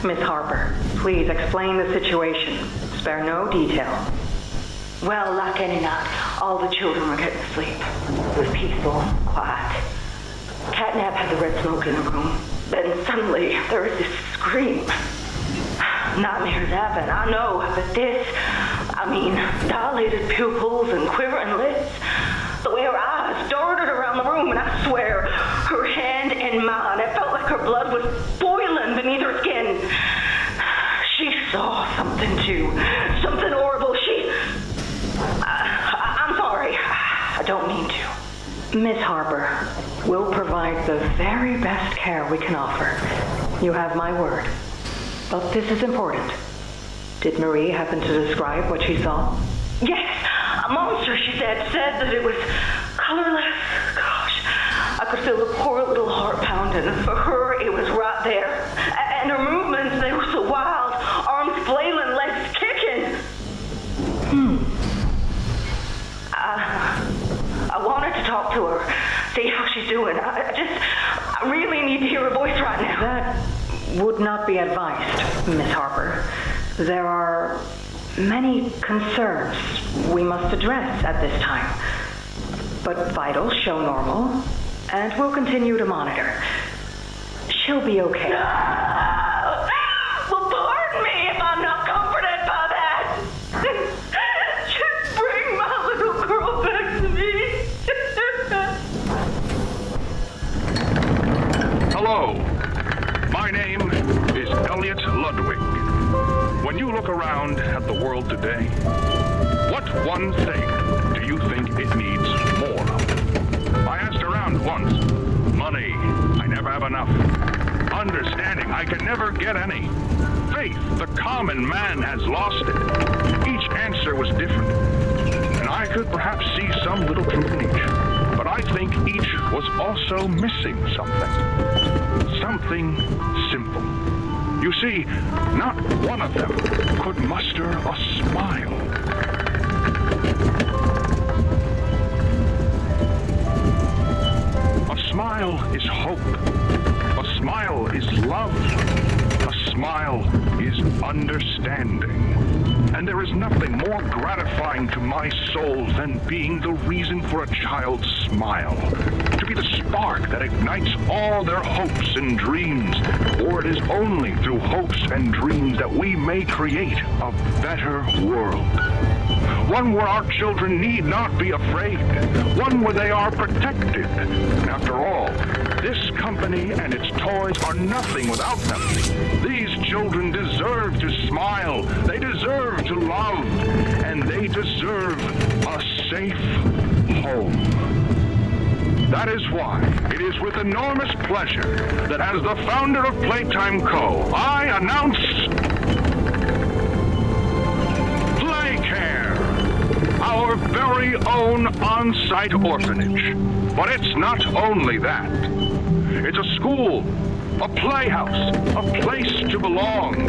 Miss Harper, please explain the situation. Spare no detail. Well, like any night, all the children were getting to sleep. It was peaceful, quiet. Catnap had the red smoke in the room. Then suddenly, there was this scream. Nightmares happen, I know, but this, dilated pupils and quivering lips. The way her eyes darted around the room, and I swear, her hand in mine, it felt like her blood was boiling beneath her skin. She saw something too, something horrible. I'm sorry, I don't mean to. Miss Harper, we'll provide the very best care we can offer. You have my word. But this is important. Did Marie happen to describe what she saw? Yes, a monster, she said that it was colorless. Gosh, I could feel the poor little heart pounding. For her, it was right there. And her movements, they were so wild. Arms flailing, legs kicking. I wanted to talk to her, see how she's doing. I really need to hear her voice right now. That would not be advised, Miss Harper. There are many concerns we must address at this time. But vitals show normal, and we'll continue to monitor. She'll be okay. No! Well, pardon me if I'm not comforted by that. Just bring my little girl back to me. Hello. My name is Elliot Ludwig. When you look around at the world today, what one thing do you think it needs more of? I asked around once. Money. I never have enough. Understanding. I can never get any. Faith. The common man has lost it. Each answer was different. And I could perhaps see some little truth in each. But I think each was also missing something. Something simple. You see, not one of them could muster a smile. A smile is hope. A smile is love. A smile is understanding. And there is nothing more gratifying to my soul than being the reason for a child's smile. To be the spark that ignites all their hopes and dreams. For it is only through hopes and dreams that we may create a better world. One where our children need not be afraid. One where they are protected. After all, this company and its toys are nothing without them. These children deserve to smile. They deserve to love. And they deserve a safe home. That is why it is with enormous pleasure that as the founder of Playtime Co, I announce Playcare, our very own on-site orphanage. But it's not only that. It's a school, a playhouse, a place to belong.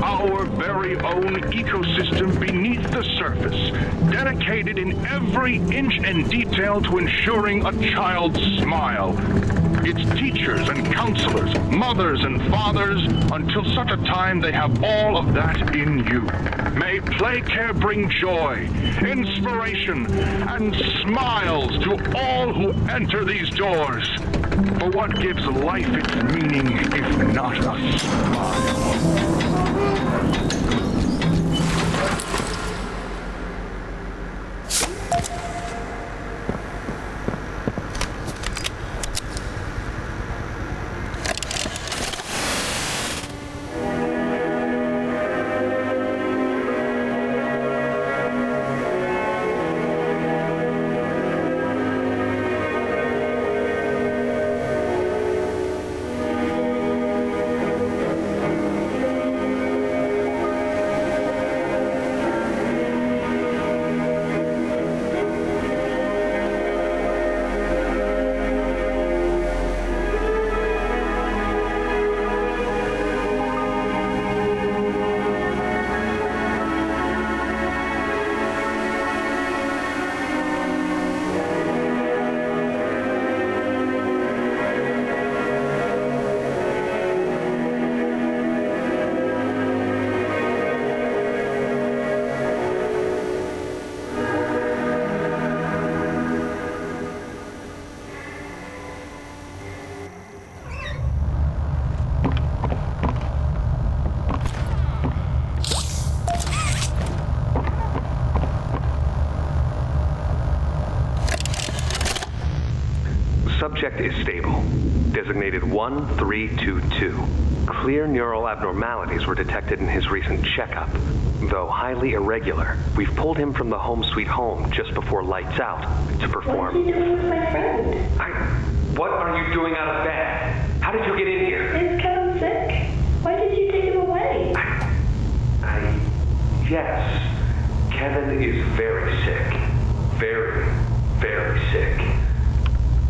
Our very own ecosystem beneath the surface, dedicated in every inch and detail to ensuring a child's smile. Its teachers and counselors, mothers and fathers, until such a time they have all of that in you. May Playcare bring joy, inspiration, and smiles to all who enter these doors. For what gives life its meaning if not a smile? subject is stable. Designated 1322. Clear neural abnormalities were detected in his recent checkup. Though highly irregular, we've pulled him from the home sweet home just before lights out to perform... What are you doing with my friend? What are you doing out of bed? How did you get in here? Is Kevin sick? Why did you take him away? Yes. Kevin is very sick. Very, very sick.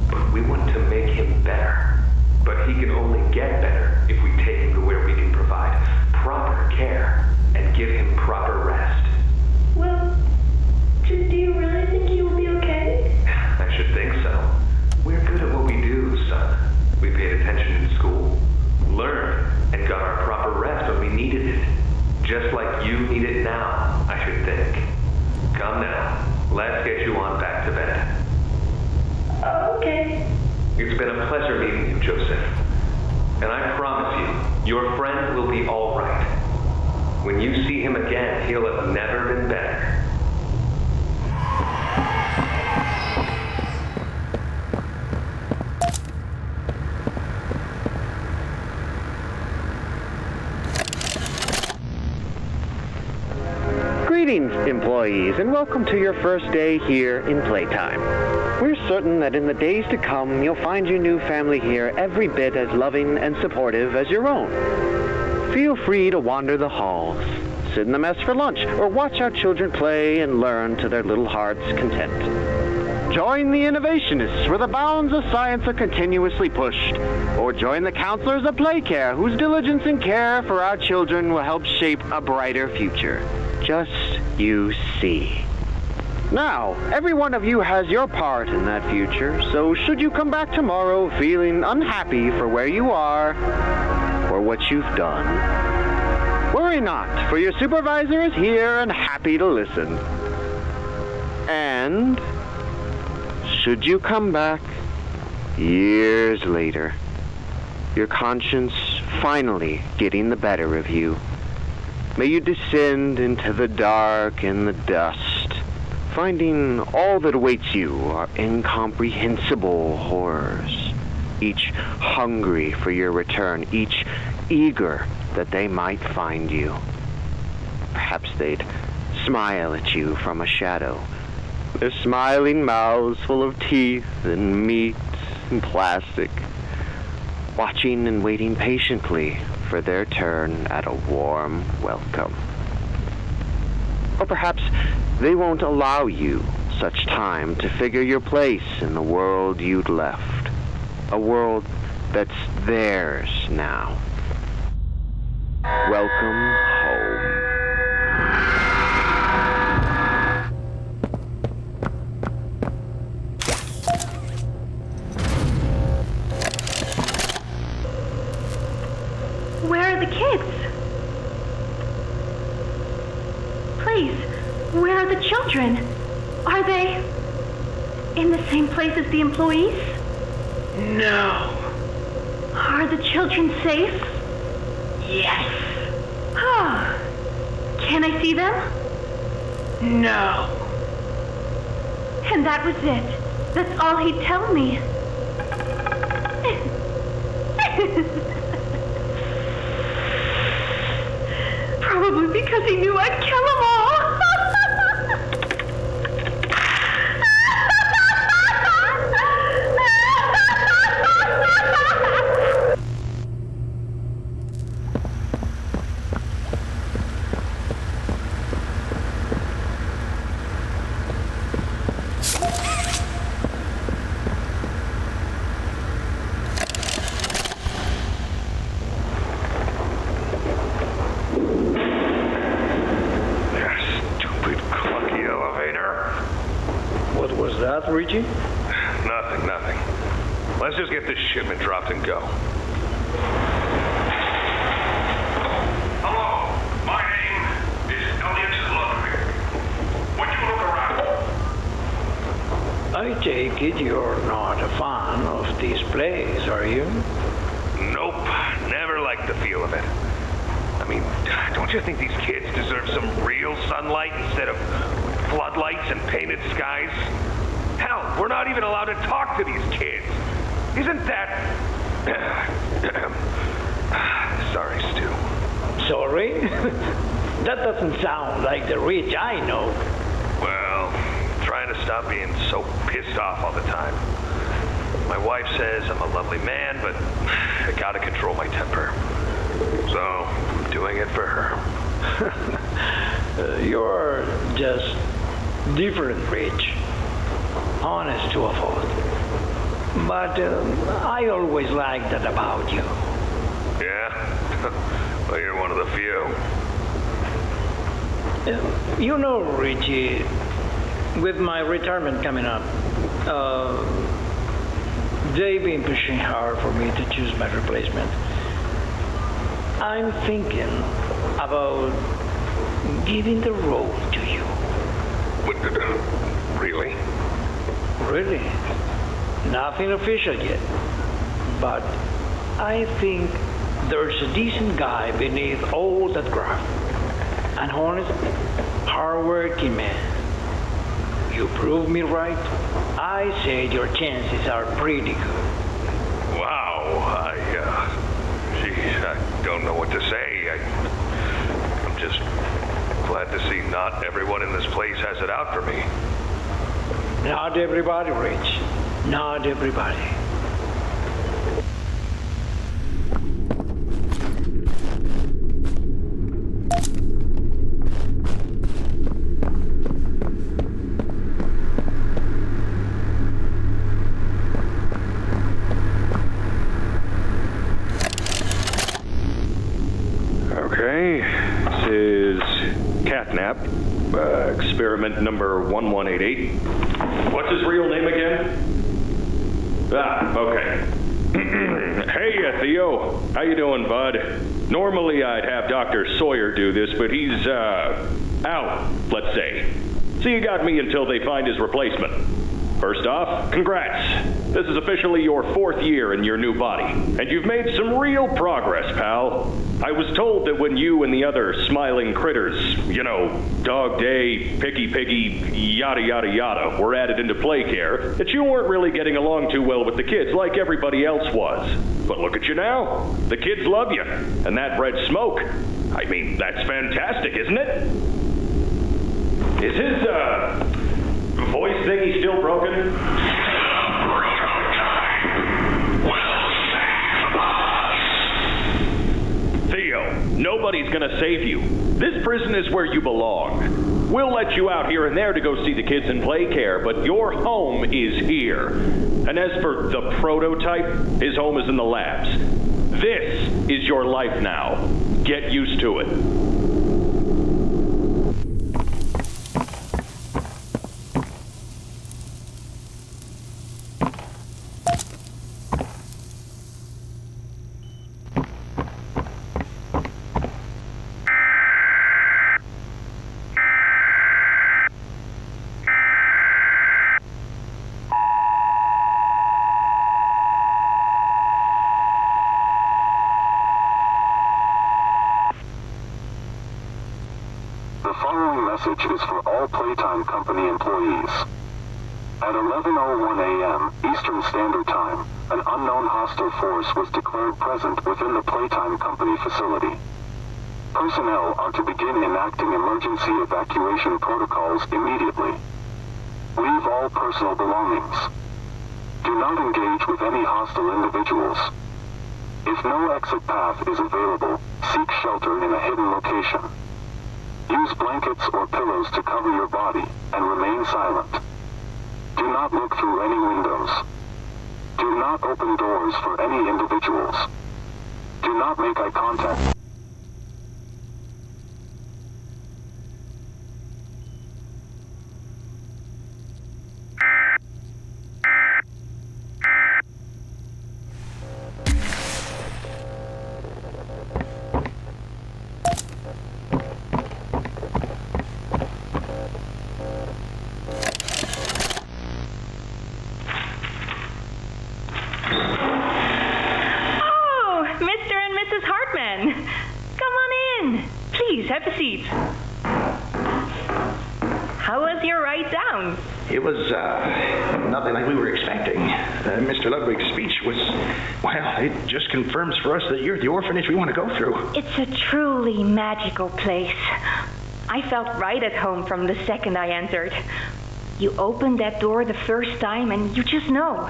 But we want to make him better. But he can only get better if we take him to where we can provide proper care and give him proper rest. Well, do you really think he will be okay? I should think so. We're good at what we do, son. We paid attention in school, learned, and got our proper rest when we needed it. Just like you need it now, I should think. Come now, let's get you on back to bed. Okay. It's been a pleasure meeting you, Joseph. And I promise you, your friend will be all right. When you see him again, he'll have never been better. Greetings, employees, and welcome to your first day here in Playtime. We're certain that in the days to come, you'll find your new family here every bit as loving and supportive as your own. Feel free to wander the halls, sit in the mess for lunch, or watch our children play and learn to their little hearts' content. Join the innovationists where the bounds of science are continuously pushed, or join the counselors of Playcare whose diligence and care for our children will help shape a brighter future. Just you see. Now, every one of you has your part in that future, so should you come back tomorrow feeling unhappy for where you are or what you've done, worry not, for your supervisor is here and happy to listen. And should you come back years later, your conscience finally getting the better of you, may you descend into the dark and the dust, finding all that awaits you are incomprehensible horrors, each hungry for your return, each eager that they might find you. Perhaps they'd smile at you from a shadow, their smiling mouths full of teeth and meat and plastic, watching and waiting patiently for their turn at a warm welcome. Or perhaps they won't allow you such time to figure your place in the world you'd left, a world that's theirs now. Welcome home. Where are the kids? Please, where are the children? Are they in the same place as the employees? No. Are the children safe? Yes. Ah. Can I see them? No. And that was it. That's all he'd tell me. Probably because he knew I'd kill them all. Luigi? Nothing. Let's just get this shipment dropped and go. Hello, my name is Elliot Ludwig. Would you look around? I take it you're not a fan of these plays, are you? Nope, never liked the feel of it. I mean, don't you think these kids deserve some real sunlight instead of floodlights and painted skies? Hell, we're not even allowed to talk to these kids. Isn't that... Sorry, Stu. Sorry? That doesn't sound like the Rich I know. Well, trying to stop being so pissed off all the time. My wife says I'm a lovely man, but I gotta control my temper. So, I'm doing it for her. You're just different, Rich. Honest to a fault. But I always liked that about you. Yeah? Well, you're one of the few. You know, Richie, with my retirement coming up, they've been pushing hard for me to choose my replacement. I'm thinking about giving the role to you. Really? Really? Nothing official yet. But I think there's a decent guy beneath all that graft. An honest, hard-working man. You proved me right. I said your chances are pretty good. Wow, I don't know what to say. I'm just glad to see not everyone in this place has it out for me. Not everybody, Rich. Not everybody. Okay, this is Catnap, experiment number 1188. What's his real name again? Ah, okay. Hey, Theo. How you doing, bud? Normally I'd have Dr. Sawyer do this, but he's, out, let's say. So you got me until they find his replacement. First off, congrats. This is officially your 4th year in your new body, and you've made some real progress, pal. I was told that when you and the other smiling critters, you know, Dog Day, Picky Piggy, yada yada yada, were added into play care, that you weren't really getting along too well with the kids like everybody else was. But look at you now. The kids love you, and that red smoke. I mean, that's fantastic, isn't it? Is his, voice thingy still broken? Theo, nobody's gonna save you. This prison is where you belong. We'll let you out here and there to go see the kids in play care, but your home is here. And as for the prototype, his home is in the labs. This is your life now. Get used to it. The following message is for all Playtime Company employees. At 11:01 a.m. Eastern Standard Time, an unknown hostile force was declared present within the Playtime Company facility. Personnel are to begin enacting emergency evacuation protocols immediately. Leave all personal belongings. Do not engage with any hostile individuals. If no exit path is available, seek shelter in a hidden location. Use blankets or pillows to cover your body, and remain silent. Do not look through any windows. Do not open doors for any individuals. Do not make eye contact. How was your ride down? It was nothing like we were expecting. Mr. Ludwig's speech was, well, it just confirms for us that you're the orphanage we want to go through. It's a truly magical place. I felt right at home from the second I entered. You open that door the first time and you just know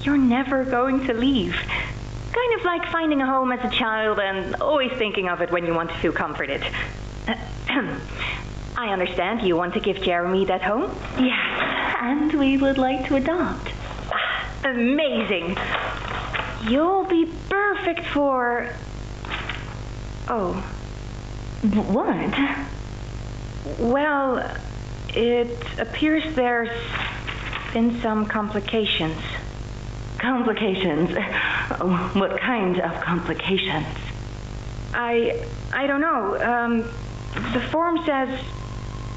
you're never going to leave. Kind of like finding a home as a child and always thinking of it when you want to feel comforted. I understand you want to give Jeremy that home? Yes, and we would like to adopt. Amazing. You'll be perfect for... Oh. What? Well, it appears there's been some complications. Complications? What kind of complications? I don't know. The form says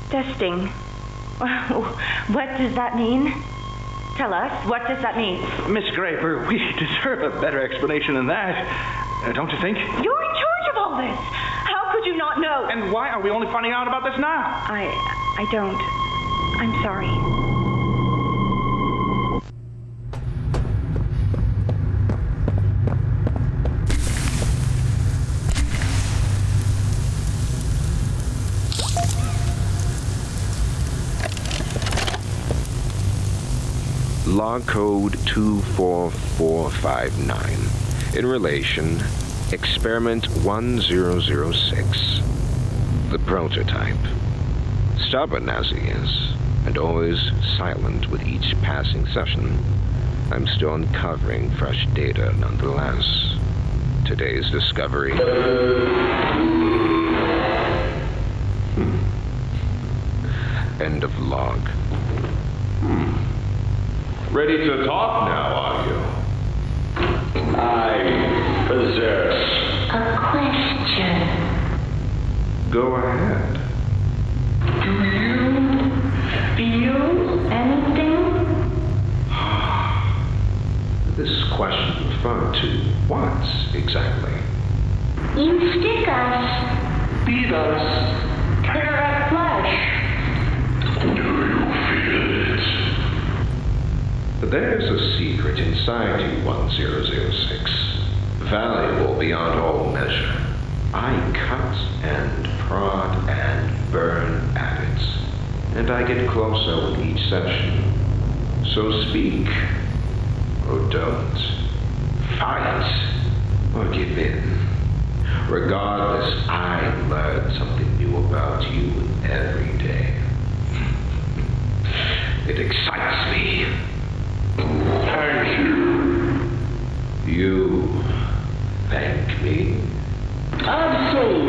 testing. What does that mean? Tell us, what does that mean? Miss Graper, we deserve a better explanation than that. Don't you think? You're in charge of all this. How could you not know? And why are we only finding out about this now? I don't. I'm sorry. Log code 24459. In relation, experiment 1006. The prototype. Stubborn as he is, and always silent with each passing session, I'm still uncovering fresh data nonetheless. Today's discovery... End of log. Ready to talk now, are you? I possess A question. Go ahead. Do you feel anything? This question referred to what exactly? You stick us, beat us, tear at flesh. Do you feel it? There's a secret inside you, 1006. Valuable beyond all measure. I cut and prod and burn at it. And I get closer with each session. So speak. Or don't. Fight. Or give in. Regardless, I learn something new about you every day. It excites me. Thank you. You thank me? Absolutely.